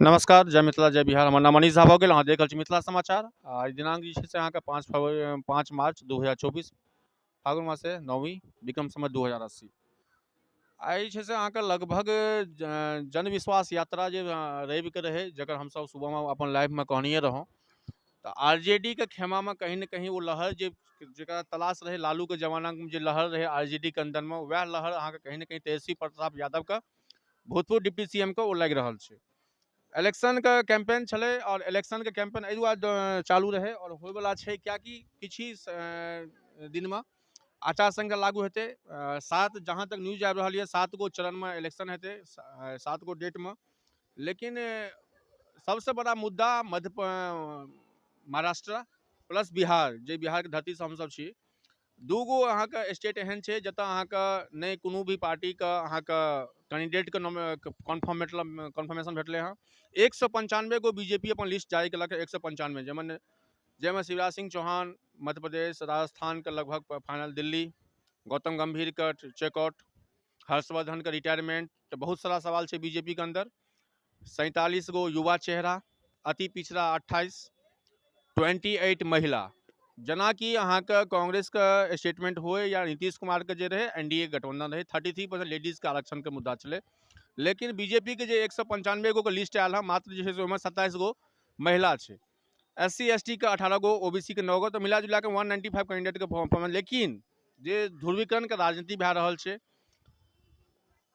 नमस्कार, जय मिथिला जय बिहार। हमर नाम मनीष झा भऽ गेल। अहाँ देख रहल छी मिथिला समाचार। आइ दिनांक जे छै से अहाँके 5 मार्च 2024 फागुन मासे 9वीं विक्रम संवत 2080। आइ जे छै से अहाँके लगभग जन विश्वास यात्रा जे रविके रहै, जकर हमसब सुबहमे अपन लाइवमे कहनिए रहौं। तऽ आरजेडी के खेमामे कहीं न कहीं ओ लहर जकरा तलाश रहै लालूके जमानामे जे लहर रहै आरजेडी के अन्दरमे, वएह लहर अहाँके कहीं न कहीं तेजस्वी प्रताप यादवके भूतपूर्व डिप्टी सीएम के ओ लागि रहल छै। इलेक्शन के कैंपेन छलै और इलेक्शन के कैंपेन एहि दुआरे चालू रहे और होयवला छै कियाकि किछ ही दिनमे आचार संहिता लागू हेतै। 7 जहाँ तक न्यूज आबि रहल यऽ 7 गो चरणमे इलेक्शन हेतै, 7 गो डेटमे। लेकिन सबसे बड़ा मुद्दा महाराष्ट्र प्लस बिहार, जे बिहारके धरतीसँ हमसब छी। दूगो अहाँके स्टेट एहन छै जतऽ अहाँके नहि कोनो भी पार्टीके अहाँके कैंडिडेटके कन्फर्मेशन भेटलै हँ। 195 गो बीजेपी अपन लिस्ट जारी केलक है। 195 जाहिमे शिवराज सिंह चौहान मध्य प्रदेश, राजस्थान के लगभग फाइनल, दिल्ली, गौतम गंभीर का चेकआउट, हर्षवर्धन का रिटायरमेंट। तो बहुत सारा सवाल है बीजेपी के अंदर। 47 गो युवा चेहरा, अति पिछड़ा 28, 28 महिला। जना कि अहाँके कांग्रेस का स्टेटमेंट होए या नीतीश कुमार के जे रहे एनडीए गठबंधन रहे, 33% लेडीज के आरक्षण के मुद्दा चले। लेकिन बीजेपी के जे 195 गो के लिस्ट आयल है, मात्र जो है 27 गो महिला है। SC ST के 18 गो, OBC के 9 गो, तो मिला जुला के 195 कैंडिडेट के फॉर्म। लेकिन जे ध्रुवीकरण के राजनीति भए रहल छै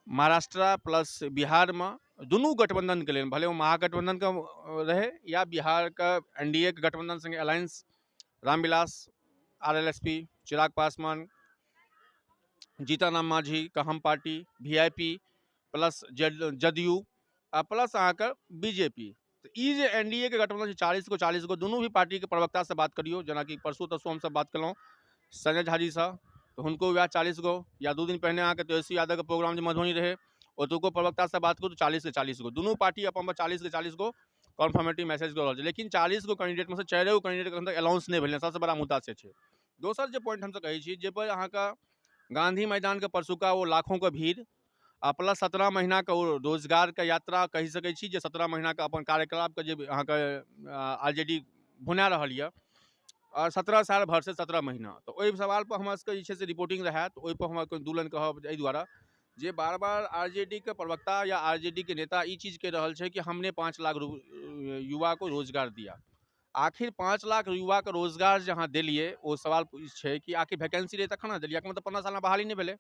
महाराष्ट्र प्लस बिहार में, दुनू गठबंधन के लेल, भले वो महागठबंधन का रहे या बिहार का एनडीए के गठबंधन संगे अलायंस, रामविलास, RLSP, चिराग पासवान, जीतन राम मांझी का हम party, VIP plus JDU plus अहाँके बीजेपी। तो ई जे एनडीए के गठबंधन 40 गो दुनू भी पार्टी के प्रवक्ता से बात करियो, जना कि परसू तरसू हम सब बात कलहुँ संजय झा जी से, तो हुनको वह 40 गो, या 2 दिन पहले अहाँके तेजस्वी यादव के प्रोग्राम जो मधुबनी रहे ओतुको प्रवक्ता से बात करूँ तो 40 के 40 गो दुनू पार्टी अपन 40 के 40 गो कन्फर्मेटिव मैसेज कर रहा है। लेकिन 40 गो कैंडिडेट में से 4 गो कैंडिडेट के अंदर अनाउंस नहीं भेल, सबसे बड़ा मुद्दा से छै। दोसर जो पॉइंट हमसे कहै छी, जे पर अहाँके गांधी मैदान के परसुका वो लाखों के भीड़ आ प्लस 17 महीना के रोजगार के यात्रा कहि सकै छी, जे 17 महीना के अपन कार्यकलाप के जे अहाँके आरजेडी भुना रहल यऽ, और 17 साल भर से 17 महीना। तो ओहि सवाल पर हमरा सबके जे छै से रिपोर्टिंग रहा, तो ओहि पर हमरा कोई दूलन कहब एहि दुआरे जे बार बार आरजेडी के प्रवक्ता या आरजेडी के नेता ई चीज कह रहल छै कि हमने 5 लाख युवा को रोजगार दिया। आखिर 5 लाख युवा के रोजगार जहाँ दिलिए, वो सवाल छै कि आखिर वैकेंसी रहे तखन ने दिलिए, मतलब 15 साल में बहाली नहीं भेले।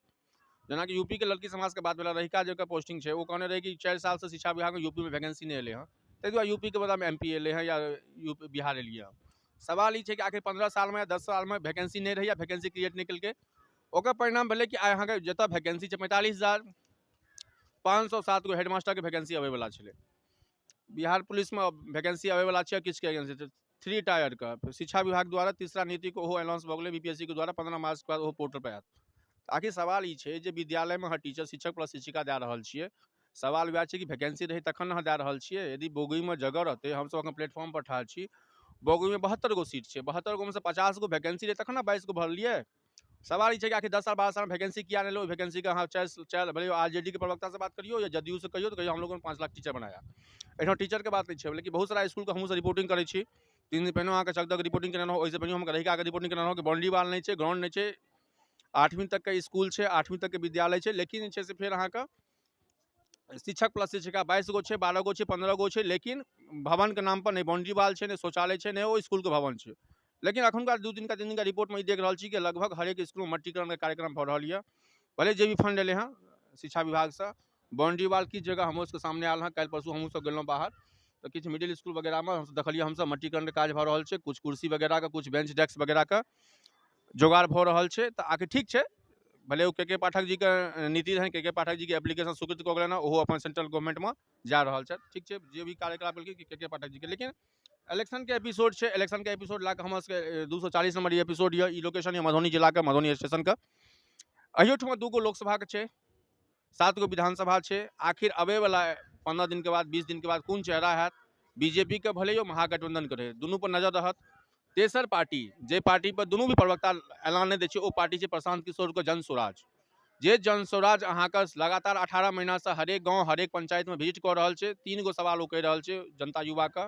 जना कि यूपी के लड़की समाज के बात भेल, रहिका जो पोस्टिंग है वो कहने रहे कि 4 साल से शिक्षा विभाग में यूपी में वैकेंसी नहीं एले हैं, ताहि दुआरे यूपी के बदला में MP एले हैं या यूपी बिहार एलिए हैं। सवाल ये कि आखिर 15 साल में या 10 साल में वैकेंसी नहीं रही या वैकेंसी क्रिएट नहीं कल के, ओकर परिणाम भेले कि अहाँ के जतऽ वैकेंसी 45,507 गो हेडमास्टर के वैकेंसी आवे वाला छे। बिहार पुलिस में वैकेंसी आवे वाला है किसके वैकेंसी 3 टायर का शिक्षा विभाग द्वारा तीसरा नीति को अनाउंस भऽ गेलै BPSC के द्वारा 15 मार्च के बाद वो पोर्टल पर आयत। आखिर सवाल ई छै जे विद्यालय में हर टीचर शिक्षक प्लस शिक्षिका दे रहल छियै, सवाल वह छै कि वैकेंसी रही तखन न दे रहल छियै। यदि बोगी में जगह रहते, हम सब प्लेटफॉर्म पर ठाढ़ छी, बोगी में 72 गो सीट है, 72 गो में से 50 गो वैकेंसी रहे तखन 22 गो भरलिए। सवाल ये कि आखिर 10 साल 12 साल में वैकेंसी किया नहीं लो, वैकेंसी का हाँ चाहे भले आरजेडी के प्रवक्ता से बात करियो या जदयू से कहियो, तो कहियो हम लोगों ने 5 लाख टीचर बनाया। एठो टीचर के बात नहीं है, लेकिन बहुत सारा स्कूल के हमहूँ रिपोर्टिंग करै छी। 3 दिन पहले अहाँके चकदक रिपोर्टिंग केना हो, ओहिसँ पहिने हम रहिका के रिपोर्टिंग केना हो कि बाउंड्री वाल नहीं है, ग्राउंड नहीं है, 8वीं तक के स्कूल है, 8वीं तक के विद्यालय है, लेकिन से फिर अहाँके शिक्षक प्लस शिक्षिका 22 गो है, 12 गो है, 15 गो है, लेकिन भवन के नाम पर नहीं बाउंड्री वाल है, नहीं शौचालय है, नहीं वो स्कूल के भवन है। लेकिन अखुनका 2 दिन का 3 दिन का रिपोर्ट में देख रहा छी कि लगभग हर एक स्कूल में मट्टीकरण के कार्यक्रम भऽ रहल है। भले जे भी फंड एले हैं शिक्षा विभाग से, बाउंड्री वाल की जगह हमरो सबके सामने आयल है। कल परसू हमहूँ सब गेलहुँ बाहर, तो किछु मिडिल स्कूल वगैरह में हम देखलिए, हम सब मट्टीकरण के काज भऽ रहल छै, कुछ कुर्सी वगैरह का, कुछ बेंच डेस्क वगैरह का जोगाड़ भऽ रहल छै। तो आखिर ठीक है, भले वो के पाठक जी के नीति रहे, के पाठक जी के एप्लीकेशन स्वीकृत कऽ गेलनि, ओहो अपन सेंट्रल गवर्नमेंट में जा रहल छै, ठीक है, जे भी कार्यकलाप के पाठक जी के। लेकिन इलेक्शन के एपिसोड है, इलेक्शन के एपिसोड ला हमर सबके 240 नंबर एपिसोड है, ई लोकेशन है मधुबनी जिला के मधुबनी स्टेशन का। अहियोठमा 2 गो लोकसभा के छै, 7 गो विधानसभा है। आखिर अबे वाला 15 दिन के बाद 20 दिन के बाद कौन चेहरा है, बीजेपी के भले महागठबंधन के रहे, दुनू पर नजर रहत। तेसर पार्टी, जे पार्टी पर दुनू भी प्रवक्ता ऐलान नहीं दै छै, ओ पार्टी छै प्रशांत किशोर के जन स्वराज। जे जन स्वराज अहाँके लगातार 18 महीना से हरेक गाँव हरेक पंचायत में विजिट कऽ रहल छै। 3 गो सवाल ओ कहि रहल छै जनता युवा के,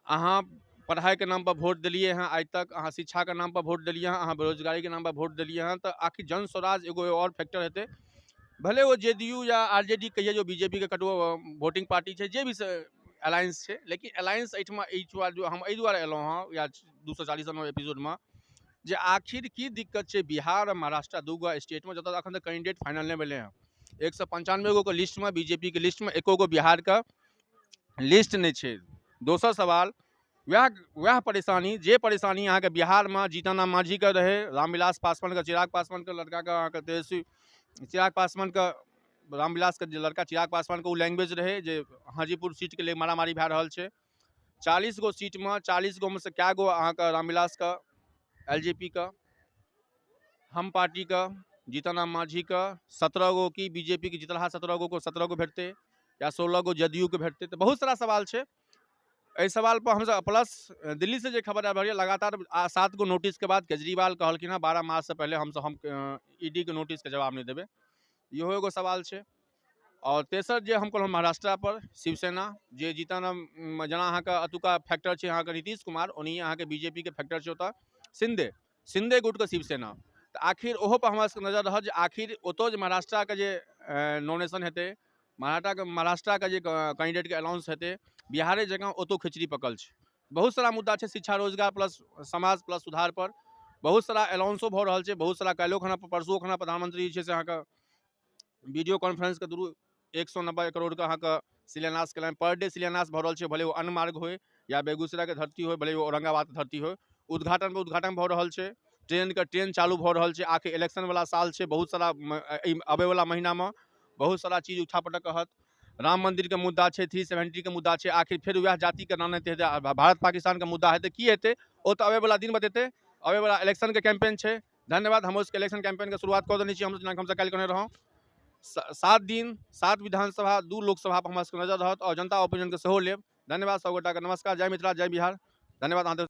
अहाँ पढ़ाई के नाम पर वोट दिलिए हैं आज तक, अहाँ शिक्षा के नाम पर वोट दिलिए हैं, अहाँ बेरोजगारी के नाम पर वोट दिलिए हैं, तो आखिर जन स्वराज एगो और फैक्टर हेतै। भले वो जेडीयू या आरजेडी कहिए जो बीजेपी के कटो वोटिंग पार्टी है, जे भी अलायंस है, लेकिन अलायंस एहिठमा जो हम एहि दुआरे एलहुँ हँ या 240 एपिसोड में, जे आखिर की दिक्कत है बिहार और महाराष्ट्र दूगो स्टेट में जतऽ अखन तक कैंडिडेट फाइनल नहीं भेले हैं। 195 गो के लिस्ट में, बीजेपी के लिस्ट में एको गो बिहार का लिस्ट नहीं है। दोसर सवाल वह परेशानी, जे परेशानी अहाँके बिहार में जीतन राम मांझी के रहे, रामविलास पासवान के, चिराग पासवान के लड़का के, अहाँके तेजस्वी चिराग पासवान का, रामविलास के लड़का चिराग पासवान के लैंग्वेज रहे जे हाजीपुर सीट के लिए मारामारी भए रहल छै। 40 गो सीट में 40 गो में से क्या गो अहाँके रामविलास का, एलजेपी का, हम पार्टी का, जीतन राम मांझी का, 17 गो की बीजेपी की जितला 17 गो को 17 गो भेटते या 16 गो जदयू के भेटते। तो बहुत सारा सवाल है। एहि सवाल पर हम प्लस दिल्ली से जो खबर आबि रहल है, लगातार 7 गो नोटिस के बाद केजरीवाल कहलखिन हँ 12 मार्च से पहले हम ईडी के नोटिस के जवाब नहीं देवे, इहो एगो सवाल है। और तेसर जे हम कहलहुँ महाराष्ट्र पर शिवसेना जे जीतन जना अहाँके अतुका फैक्टर है, अहाँके नीतीश कुमार, ओनहिए अहाँके बीजेपी के फैक्टर है ओतऽ शिंदे गुट के शिवसेना। तो आखिर ओहो पर हमरा सबके नजर रहत जे आखिर ओतो जे महाराष्ट्र के जे नॉमिनेशन हेतै, महाराष्ट्र के जे कैंडिडेट के अनाउंस हेतै, बिहारे जगह ओतो खिचड़ी पकल छै। बहुत सारा मुद्दा है, शिक्षा रोजगार प्लस समाज प्लस सुधार पर बहुत सारा अनाउंसो भऽ रहल छै। बहुत सारा काल्हिओ खना परसुओ खना प्रधानमंत्री जे छै से अहाँके वीडियो कॉन्फ्रेंस के थ्रू 190 करोड़ के अहाँके शिलान्यास कयलनि। पर डे शिलान्यास भऽ रहल छै, भले वो अन्य मार्ग हो या बेगूसराय के धरती हो, भले वो औरंगाबाद के धरती हो। उद्घाटन भऽ रहल छै, ट्रेन चालू भऽ रहल छै। आखिर इलेक्शन वाला साल छै, बहुत सारा आबे वाला महीना में बहुत सारा चीज उठापटक कहत। राम मंदिर के मुद्दा है, 370 के मुद्दा है, आखिर फिर वह जाति के नाम हेतै, भारत पाकिस्तान के मुद्दा हेतै, की हेतै ओ तो आबे वाला दिन बतेतै। आबे वाला इलेक्शन के कैंपेन है। धन्यवाद। हम उसके इलेक्शन कैंपेन के शुरुआत कर देने हम जेना काल्हि कहने रहौं। 7 दिन 7 विधानसभा 2 लोकसभा पर हमरा सबके नजर रहत और जनता ओपिनियन के सेहो लेब। धन्यवाद सब गोटा के। नमस्कार। जय मिथिला, जय बिहार। धन्यवाद। अहाँ